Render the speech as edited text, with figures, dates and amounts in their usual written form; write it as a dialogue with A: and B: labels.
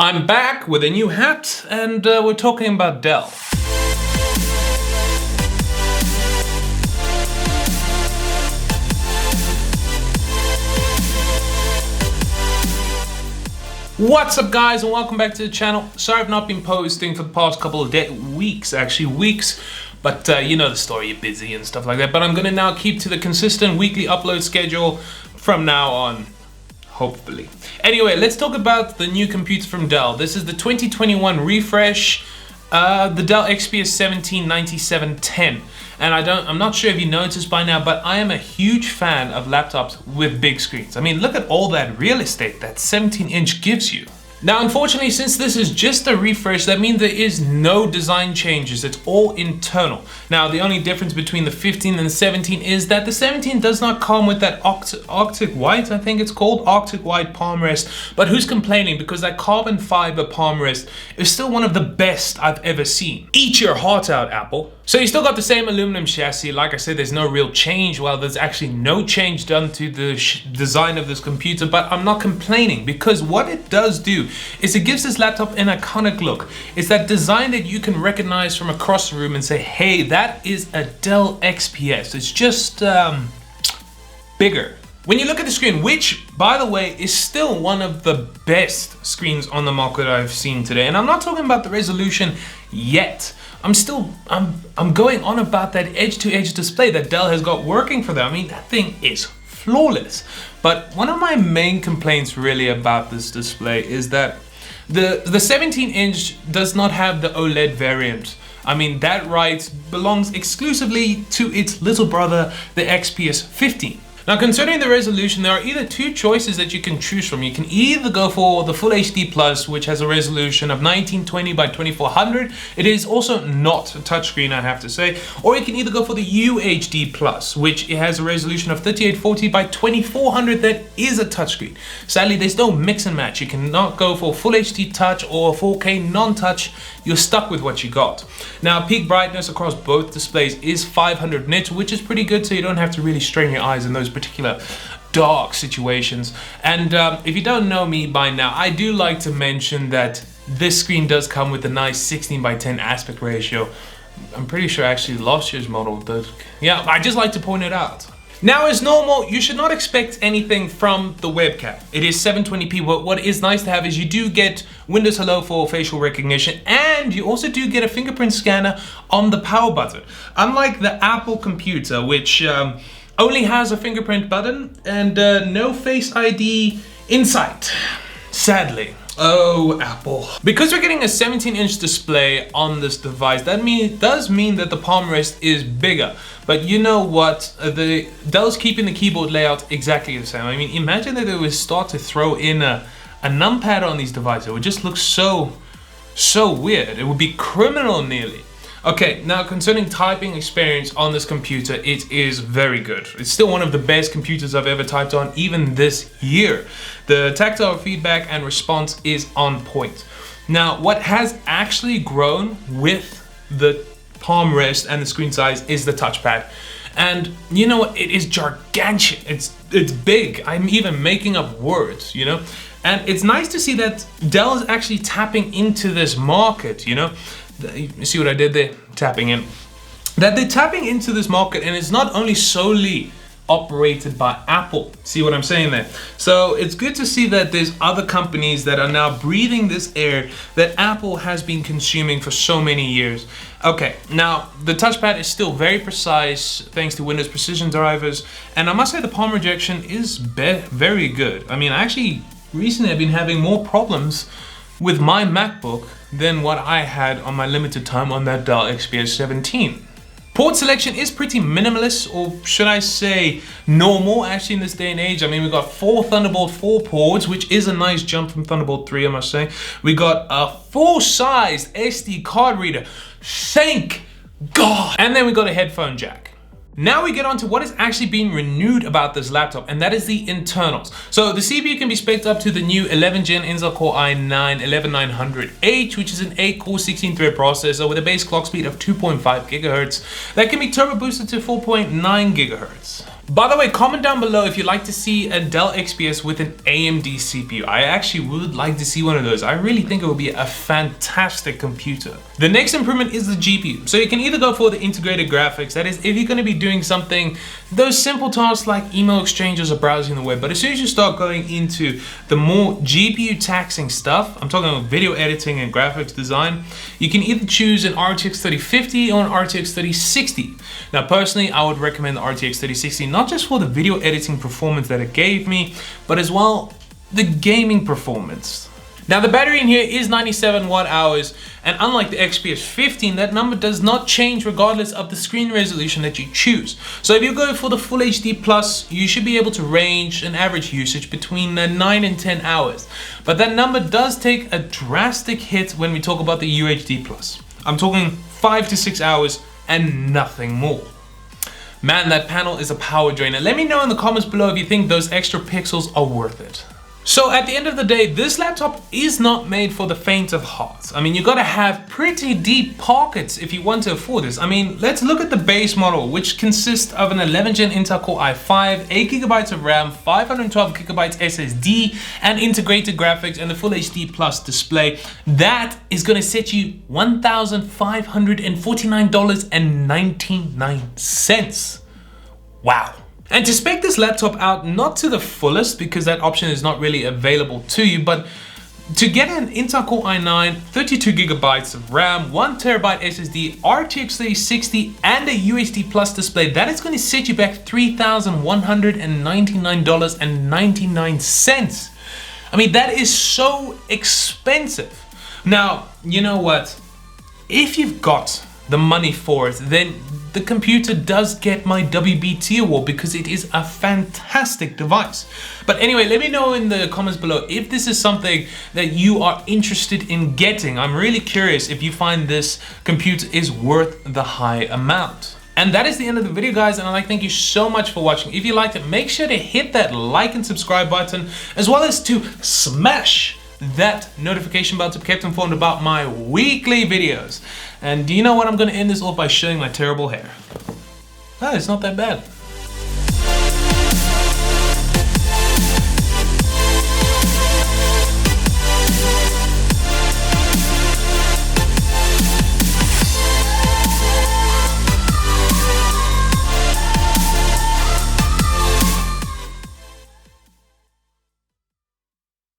A: I'm back with a new hat and we're talking about Dell. What's up guys and welcome back to the channel. Sorry I've not been posting for the past couple of weeks, but you know the story, you're busy and stuff like that. But I'm gonna now keep to the consistent weekly upload schedule from now on, hopefully. Anyway, let's talk about the new computer from Dell. This is the 2021 refresh, the Dell XPS 179710. And I'm not sure if you noticed by now, but I am a huge fan of laptops with big screens. I mean, look at all that real estate that 17-inch gives you. Now, unfortunately, since this is just a refresh, that means there is no design changes. It's all internal. Now, the only difference between the 15 and the 17 is that the 17 does not come with that Arctic White, I think it's called, Arctic White palm rest. But who's complaining? Because that carbon fiber palm rest is still one of the best I've ever seen. Eat your heart out, Apple. So you still got the same aluminum chassis. Like I said, there's no real change. Well, there's actually no change done to the design of this computer, but I'm not complaining because what it does do is it gives this laptop an iconic look. It's that design that you can recognize from across the room and say, hey, that is a Dell XPS. It's just bigger. When you look at the screen, which by the way is still one of the best screens on the market I've seen today, and I'm not talking about the resolution yet. I'm going on about that edge-to-edge display that Dell has got working for them. I mean, that thing is flawless. But one of my main complaints really about this display is that the 17-inch does not have the OLED variant. I mean, that right belongs exclusively to its little brother, the XPS 15. Now, concerning the resolution, there are either two choices that you can choose from. You can either go for the Full HD Plus, which has a resolution of 1920 by 2400. It is also not a touchscreen, I have to say. Or you can either go for the UHD Plus, which it has a resolution of 3840 by 2400 that is a touchscreen. Sadly, there's no mix and match. You cannot go for Full HD Touch or 4K non-touch. You're stuck with what you got. Now, peak brightness across both displays is 500 nits, which is pretty good, so you don't have to really strain your eyes in those particular dark situations. And if you don't know me by now, I do like to mention that this screen does come with a nice 16 by 10 aspect ratio. I'm pretty sure actually last year's model did. Yeah, I just like to point it out. Now, as normal, you should not expect anything from the webcam. It is 720p. What is nice to have is you do get Windows Hello for facial recognition, and you also do get a fingerprint scanner on the power button. Unlike the Apple computer, which only has a fingerprint button and no Face ID in sight, sadly. Oh, Apple. Because we're getting a 17-inch display on this device, that does mean that the palm rest is bigger. But you know what? Dell's keeping the keyboard layout exactly the same. I mean, imagine that they would start to throw in a numpad on these devices. It would just look so weird. It would be criminal nearly. Okay, now concerning typing experience on this computer, it is very good. It's still one of the best computers I've ever typed on, even this year. The tactile feedback and response is on point. Now, what has actually grown with the palm rest and the screen size is the touchpad. And you know what? It is gigantic. It's big. I'm even making up words, you know? And it's nice to see that Dell is actually tapping into this market, you know? You see what I did there? Tapping in. That they're tapping into this market, and it's not only solely operated by Apple. See what I'm saying there? So it's good to see that there's other companies that are now breathing this air that Apple has been consuming for so many years. Okay, now the touchpad is still very precise thanks to Windows Precision drivers, and I must say the palm rejection is very good. I mean, actually, recently I've been having more problems with my MacBook than what I had on my limited time on that Dell XPS 17. Port selection is pretty minimalist, or should I say normal actually in this day and age. I mean, we got 4 Thunderbolt 4 ports, which is a nice jump from Thunderbolt 3, I must say. We got a full-sized SD card reader, thank God. And then we got a headphone jack. Now we get on to what is actually being renewed about this laptop, and that is the internals. So the CPU can be spec'd up to the new 11th gen Intel Core i9-11900H, which is an 8-core 16-thread processor with a base clock speed of 2.5 GHz that can be turbo boosted to 4.9 GHz. By the way, comment down below if you'd like to see a Dell XPS with an AMD CPU. I actually would like to see one of those. I really think it would be a fantastic computer. The next improvement is the GPU. So you can either go for the integrated graphics, that is if you're going to be doing something, those simple tasks like email exchanges or browsing the web, but as soon as you start going into the more GPU taxing stuff, I'm talking about video editing and graphics design, you can either choose an RTX 3050 or an RTX 3060. Now personally, I would recommend the RTX 3060, not just for the video editing performance that it gave me, but as well the gaming performance. Now the battery in here is 97 watt hours, and unlike the XPS 15, that number does not change regardless of the screen resolution that you choose. So if you go for the Full HD Plus, you should be able to range an average usage between 9 and 10 hours. But that number does take a drastic hit when we talk about the UHD Plus. I'm talking 5 to 6 hours and nothing more. Man, that panel is a power drainer. Let me know in the comments below if you think those extra pixels are worth it. So at the end of the day, this laptop is not made for the faint of heart. I mean, you gotta have pretty deep pockets if you want to afford this. I mean, let's look at the base model, which consists of an 11th gen Intel Core i5, 8 GB of RAM, 512 GB SSD, and integrated graphics and the Full HD Plus display. That is gonna set you $1,549.99. Wow. And to spec this laptop out, not to the fullest because that option is not really available to you, but to get an Intel Core i9, 32 GB of RAM, 1 TB SSD, RTX 3060, and a UHD Plus display, that is going to set you back $3,199.99. I mean, that is so expensive. Now, you know what? If you've got the money for it, then the computer does get my WBT award because it is a fantastic device. But anyway, let me know in the comments below if this is something that you are interested in getting. I'm really curious if you find this computer is worth the high amount. And that is the end of the video, guys, and I'd like to thank you so much for watching. If you liked it, make sure to hit that like and subscribe button, as well as to smash that notification bell to be kept informed about my weekly videos. And do you know what? I'm going to end this off by showing my terrible hair. Oh, it's not that bad.